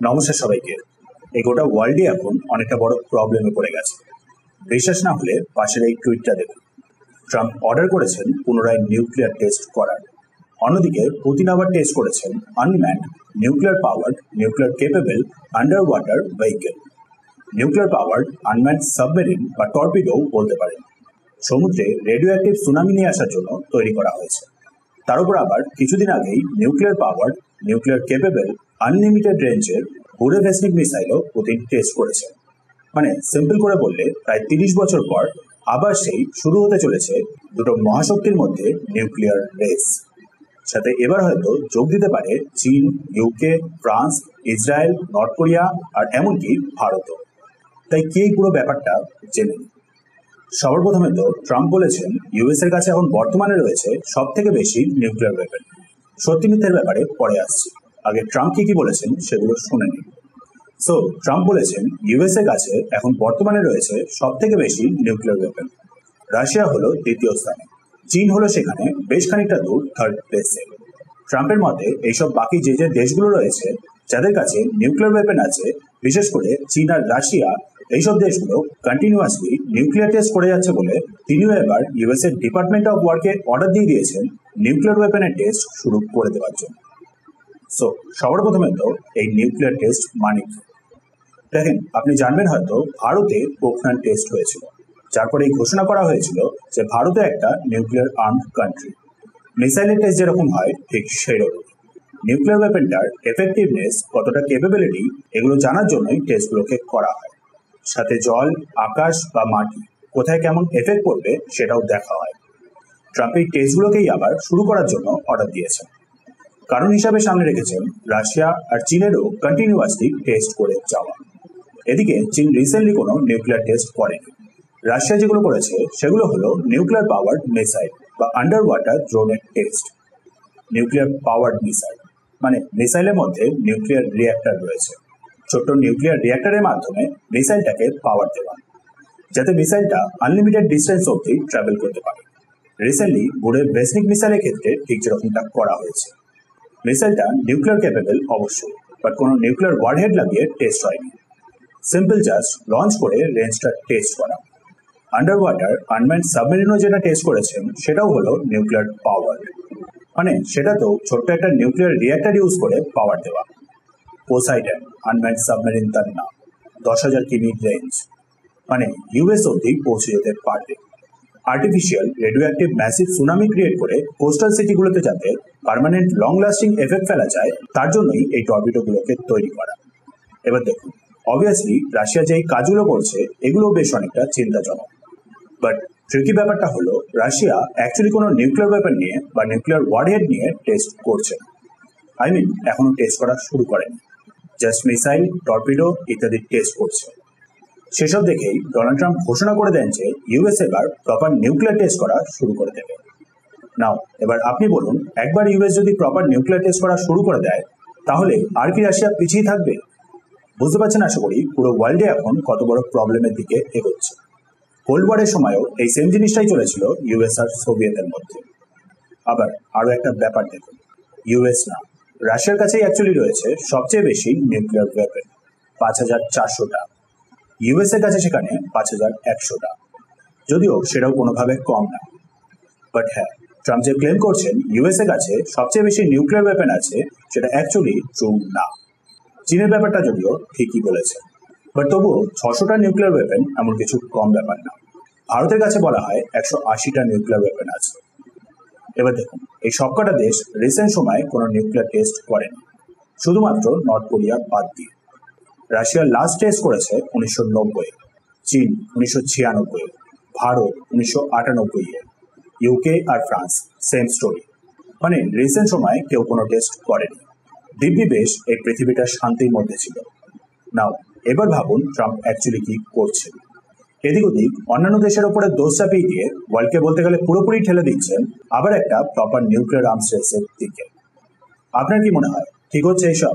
নমস্কার সবাইকে। এই গোটা ওয়ার্ল্ডই এখন অনেকটা বড় প্রবলেমে পড়ে গেছে। বিশ্বাস না হলে পাশের এই টুইটটা দেখুন। ট্রাম্প অর্ডার করেছেন পুনরায় নিউক্লিয়ার টেস্ট করার। অন্যদিকে পুতিন আবার টেস্ট করেছেন unmanned nuclear powered nuclear capable under water vehicle. Nuclear powered unmanned submarine বা টর্পিডো বলতে পারেন। সমুদ্রে রেডিও অ্যাক্টিভ সুনামি নিয়ে আসার জন্য তৈরি করা হয়েছে। তার উপর আবার কিছুদিন আগেই nuclear powered nuclear capable unlimited রেঞ্জের বুরেভেসনিক মিসাইলও পুতিন টেস্ট করেছে। মানে সিম্পল করে বললে প্রায় 30 বছর পর আবার সেই শুরু হতে চলেছে দুটো মহাশক্তির মধ্যে নিউক্লিয়ার রেস। সাথে এবার হয়তো যোগ দিতে পারে চীন, UK, France, Israel, North Korea আর এমনকি ভারতও। তাই কি এই পুরো ব্যাপারটা জেনে নিই। সবার প্রথমে তো ট্রাম্প বলেছেন ইউএস এর কাছে এখন বর্তমানে রয়েছে সব থেকে বেশি নিউক্লিয়ার ওয়েপন। সত্যি মিথ্যের ব্যাপারে পরে আসছি, আগে ট্রাম্প কি বলেছেন সেগুলো শুনে নিন। সো ট্রাম্প বলেছেন ইউএস এর কাছে এখন বর্তমানে রয়েছে সব থেকে বেশি নিউক্লিয়ার ওয়েপন। রাশিয়া হলো দ্বিতীয় স্থানে, চীন হলো সেখানে বেশ খানিকটা দূর থার্ড প্লেসে। ট্রাম্পের মতে এইসব বাকি যে যে দেশগুলো রয়েছে যাদের কাছে নিউক্লিয়ার ওয়েপন আছে, বিশেষ করে চীন আর রাশিয়া, এইসব দেশগুলো কন্টিনিউয়াসলি নিউক্লিয়ার টেস্ট করে যাচ্ছে বলে তিনিও এবার ইউএস এর ডিপার্টমেন্ট অফ ওয়ারকে অর্ডার দিয়ে দিয়েছেন নিউক্লিয়ার ওয়েপনের টেস্ট শুরু করে দেওয়ার জন্য। সো সবার প্রথমে তো এই নিউক্লিয়ার টেস্ট মানে কি দেখেন। আপনি জানবেন হয়তো ভারতে পোখরান টেস্ট হয়েছিল, যার পরে এই ঘোষণা করা হয়েছিল যে ভারতে একটা নিউক্লিয়ার আর্মড কান্ট্রি। মিসাইলের টেস্ট যেরকম হয় ঠিক সেই রকম নিউক্লিয়ার ওয়েপনটার এফেক্টিভনেস, কতটা কেপেবিলিটি, এগুলো জানার জন্যই টেস্টগুলোকে করা হয়। সাথে জল, আকাশ বা মাটি কোথায় কেমন এফেক্ট করবে সেটাও দেখা হয়। ট্রাম্প এই টেস্টগুলোকেই আবার শুরু করার জন্য অর্ডার দিয়েছেন। কারণ হিসাবে সামনে রেখেছেন রাশিয়া আর চীনেরও কন্টিনিউয়াসলি টেস্ট করে যাওয়া। এদিকে চীন রিসেন্টলি কোনো নিউক্লিয়ার টেস্ট করেনি। রাশিয়া যেগুলো করেছে সেগুলো হলো নিউক্লিয়ার পাওয়ার্ড মিসাইল বা আন্ডার ওয়াটার ড্রোনের টেস্ট। নিউক্লিয়ার পাওয়ার্ড মিসাইল মানে মিসাইলের মধ্যে নিউক্লিয়ার রিঅ্যাক্টর রয়েছে। ছোট্ট নিউক্লিয়ার রিঅ্যাক্টরের মাধ্যমে মিসাইলটাকে পাওয়ার দেওয়া, যাতে মিসাইলটা আনলিমিটেড ডিস্টেন্স অবধি ট্রাভেল করতে পারে। রিসেন্টলি বুরেভেসনিক মিসাইলের ক্ষেত্রে ঠিক যেরকমটা করা হয়েছে। মিসাইলটা নিউক্লিয়ার ক্যাপেবল অবশ্যই, বাট কোনো নিউক্লিয়ার ওয়ারহেড লাগিয়ে টেস্ট হয়নি। সিম্পল জাস্ট লঞ্চ করে রেঞ্জটা টেস্ট করা। আন্ডার ওয়াটার আনম্যান্ড সাবমেরিনও যেটা টেস্ট করেছেন সেটাও হলো নিউক্লিয়ার পাওয়ার, মানে সেটা তো ছোট্ট একটা নিউক্লিয়ার রিঅ্যাক্টর ইউজ করে পাওয়ার দেওয়া। পোসাইডন আনম্যান্ড সাবমেরিন তার নাম, 10,000 কিমি রেঞ্জ, মানে ইউএস অবধি পৌঁছে যেতে পারবে। Artificial radio active massive tsunami create করে কোস্টাল সিটিগুলোতে যাতে পার্মানেন্ট লং লাস্টিং এফেক্ট ফেলা যায়, তার জন্যই এই টর্পিডোগুলোকে তৈরি করা। এবার দেখুন, অবভিয়াসলি রাশিয়া যে এই কাজগুলো করছে এগুলো বেশ অনেকটা চিন্তাজনক, বাট ট্রিকি ব্যাপারটা হলো রাশিয়া অ্যাকচুয়ালি কোনো নিউক্লিয়ার ওয়েপন নিয়ে বা নিউক্লিয়ার ওয়ারহেড নিয়ে টেস্ট করছে না। এখনো টেস্ট করা শুরু করেনি, জাস্ট মিসাইল, টর্পিডো ইত্যাদি টেস্ট করছে। সেসব দেখেই ডোনাল্ড ট্রাম্প ঘোষণা করে দেন যে ইউএস এবার প্রপার নিউক্লিয়ার টেস্ট করা শুরু করে দেবে। নাও এবার আপনি বলুন, একবার ইউএস যদি প্রপার নিউক্লিয়ার টেস্ট করা শুরু করে দেয় তাহলে আর কি রাশিয়া পিছিয়ে থাকবে? বুঝতে পারছেন আশা করি পুরো ওয়ার্ল্ডে এখন কত বড় প্রবলেমের দিকে এগোচ্ছে। কোল্ড ওয়ারের সময়ও এই সেম জিনিসটাই চলেছিল ইউএস আর সোভিয়েতের মধ্যে। আবার আরো একটা ব্যাপার দেখুন, ইউএস না রাশিয়ার কাছেই অ্যাকচুয়ালি রয়েছে সবচেয়ে বেশি নিউক্লিয়ার ওয়েপন, 5,400টা। ইউএস এর কাছে সেখানে 5,100টা, যদিও সেটাও কোনোভাবে কম না। বাট হ্যাঁ, ট্রাম্প যে ক্লেম করছেন ইউএস এর কাছে সবচেয়ে বেশি নিউক্লিয়ার ওয়েপন আছে, সেটা অ্যাকচুয়ালি ট্রু না। চীনের ব্যাপারটা যদিও ঠিকই বলেছে, বাট তবুও 600টা নিউক্লিয়ার ওয়েপন এমন কিছু কম ব্যাপার না। ভারতের কাছে বলা হয় 180টা নিউক্লিয়ার ওয়েপন আছে। এবার দেখুন, এই সবকটা দেশ রিসেন্ট সময়ে কোনো নিউক্লিয়ার টেস্ট করেনি, শুধুমাত্র নর্থ কোরিয়া বাদ দিয়ে। রাশিয়া লাস্ট টেস্ট করেছে 1990, চীন 1996, ভারত 1998, ইউকে আর ফ্রান্স সেম স্টোরি। মানে রিসেন্ট সময়ে কেউ কোনো টেস্ট করেনি। দিব্যি বেশ এই পৃথিবীটা শান্তির মধ্যে ছিল। নাও এবার ভাবুন ট্রাম্প অ্যাকচুয়ালি কি করছেন। এদিক ওদিক অন্যান্য দেশের উপরে দোষ চাপিয়ে দিয়ে ওয়ার্ল্ডকে বলতে গেলে পুরোপুরি ঠেলে দিচ্ছেন আবার একটা প্রপার নিউক্লিয়ার আর্মস রেসের দিকে। আপনার কি মনে হয় ঠিক হচ্ছে এইসব?